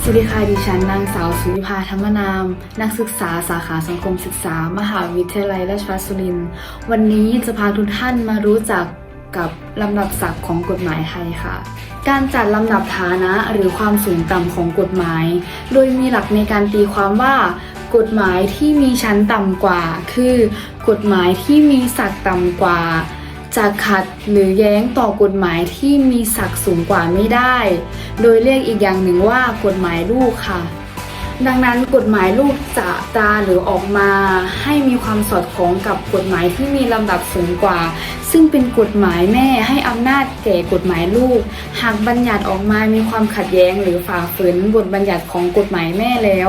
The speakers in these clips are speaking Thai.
สวัสดีค่ะดิฉันนางสาวสุวิภาธรรมนามนักศึกษาสาขาสังคมศึกษามหาวิทยาลัยราชภัฏสุรินทร์วันนี้จะพาทุกท่านมารู้จักกับลำดับศักดิ์ของกฎหมายไทยค่ะการจัดลำดับฐานะหรือความสูงต่ำของกฎหมายโดยมีหลักในการตีความว่ากฎหมายที่มีชั้นต่ำกว่าคือกฎหมายที่มีศักดิ์ต่ำกว่าจะขัดหรือแย้งต่อกฎหมายที่มีศักดิ์สูงกว่าไม่ได้โดยเรียกอีกอย่างหนึ่งว่ากฎหมายลูกค่ะดังนั้นกฎหมายลูกจะตราหรือออกมาให้มีความสอดคล้องกับกฎหมายที่มีลำดับสูงกว่าซึ่งเป็นกฎหมายแม่ให้อำนาจแก่กฎหมายลูกหากบัญญัติออกมามีความขัดแย้งหรือฝ่าฝืนบทบัญญัติของกฎหมายแม่แล้ว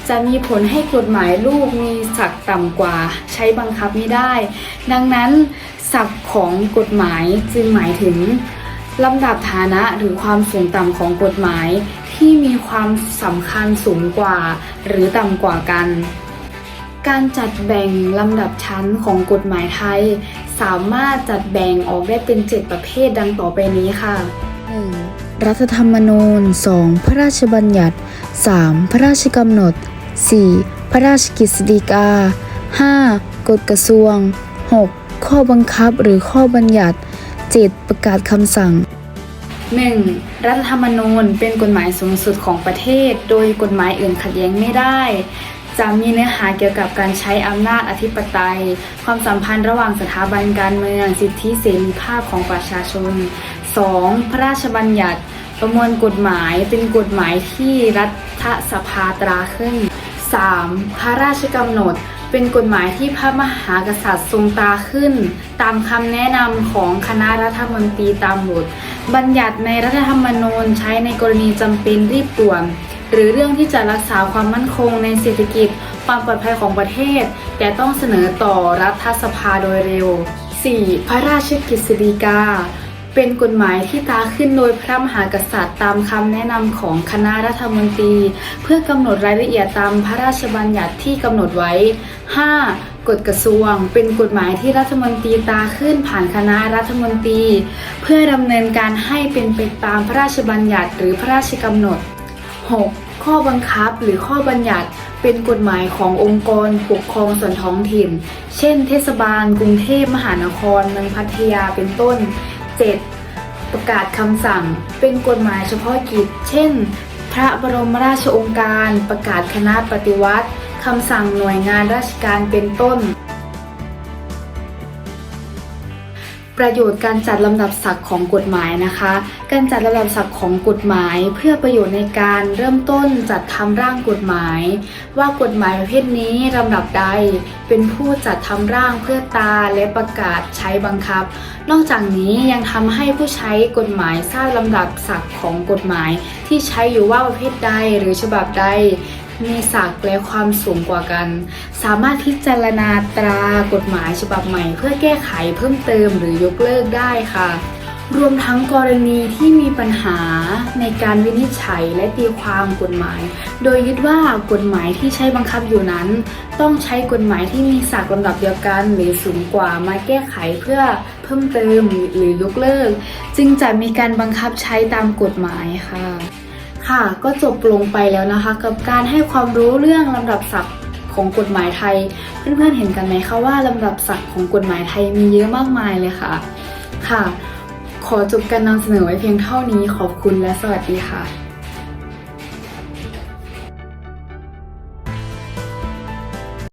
จะมีผลให้กฎหมายลูกมีศักดิ์ต่ำกว่าใช้บังคับไม่ได้ดังนั้นศักดิ์ของกฎหมายจึงหมายถึงลำดับฐานะหรือความสูงต่ำของกฎหมายที่มีความสำคัญสูงกว่าหรือต่ำกว่ากันการจัดแบ่งลำดับชั้นของกฎหมายไทยสามารถจัดแบ่งออกได้เป็น7ประเภทดังต่อไปนี้ค่ะ 1. รัฐธรรมนูญ 2. พระราชบัญญัติ 3. พระราชกำหนด 4. พระราชกฤษฎีกา 5. กฎกระทรวง 6. ข้อบังคับหรือข้อบัญญัติ 7. ประกาศคำสั่ง 1. รัฐธรรมนูญเป็นกฎหมายสูงสุดของประเทศโดยกฎหมายอื่นขัดแย้งไม่ได้จะมีเนื้อหาเกี่ยวกับการใช้อำนาจอธิปไตยความสัมพันธ์ระหว่างสถาบันการเมืองสิทธิเสรีภาพของประชาชน 2. พระราชบัญญัติประมวลกฎหมายเป็นกฎหมายที่รัฐสภาตราขึ้น 3. พระราชกำหนดเป็นกฎหมายที่พระมหากษัตริย์ทรงตราขึ้นตามคำแนะนำของคณะรัฐมนตรีตามบทบัญญัติในรัฐธรรมนูญใช้ในกรณีจำเป็นรีบด่วนหรือเรื่องที่จะรักษาความมั่นคงในเศรษฐกิจความปลอดภัยของประเทศแต่ต้องเสนอต่อรัฐสภาโดยเร็ว 4. พระราชกฤษฎีกาเป็นกฎหมายที่ตราขึ้นโดยพระมหากษัตริย์ตามคำแนะนำของคณะรัฐมนตรีเพื่อกำหนดรายละเอียดตามพระราชบัญญัติที่กำหนดไว้ 5. กฎกระทรวงเป็นกฎหมายที่รัฐมนตรีตราขึ้นผ่านคณะรัฐมนตรีเพื่อดำเนินการให้เป็นไปตามพระราชบัญญัติหรือพระราชกำหนด 6. ข้อบังคับหรือข้อบัญญัติเป็นกฎหมายขององค์กรปกครองส่วนท้องถิ่นเช่นเทศบาลกรุงเทพมหานครเมืองพัทยาเป็นต้น 7. ประกาศคำสั่งเป็นกฎหมายเฉพาะกิจเช่นพระบรมราชโองการประกาศคณะปฏิวัติคำสั่งหน่วยงานราชการเป็นต้นประโยชน์การจัดลำดับศักดิ์ของกฎหมายนะคะการจัดลำดับศักดิ์ของกฎหมายเพื่อประโยชน์ในการเริ่มต้นจัดทำร่างกฎหมายว่ากฎหมายประเภทนี้ลำดับใดเป็นผู้จัดทำร่างเพื่อตราและประกาศใช้บังคับนอกจากนี้ยังทำให้ผู้ใช้กฎหมายทราบลำดับศักดิ์ของกฎหมายที่ใช้อยู่ว่าประเภทใดหรือฉบับใดมีศักดิ์และความสูงกว่ากันสามารถพิจารณาตรากฎหมายฉบับใหม่เพื่อแก้ไขเพิ่มเติมหรือยกเลิกได้ค่ะรวมทั้งกรณีที่มีปัญหาในการวินิจฉัยและตีความกฎหมายโดยยึดว่ากฎหมายที่ใช้บังคับอยู่นั้นต้องใช้กฎหมายที่มีศักดิ์ลำดับเดียวกันหรือสูงกว่ามาแก้ไขเพื่อเพิ่มเติมหรือยกเลิกจึงจะมีการบังคับใช้ตามกฎหมายค่ะก็จบลงไปแล้วนะคะกับการให้ความรู้เรื่องลำดับศักดิ์ของกฎหมายไทยเพื่อนๆเห็นกันไหมคะว่าลำดับศักดิ์ของกฎหมายไทยมีเยอะมากมายเลยค่ะขอจบการนำเสนอไว้เพียงเท่านี้ขอบคุณและสวัสดีค่ะ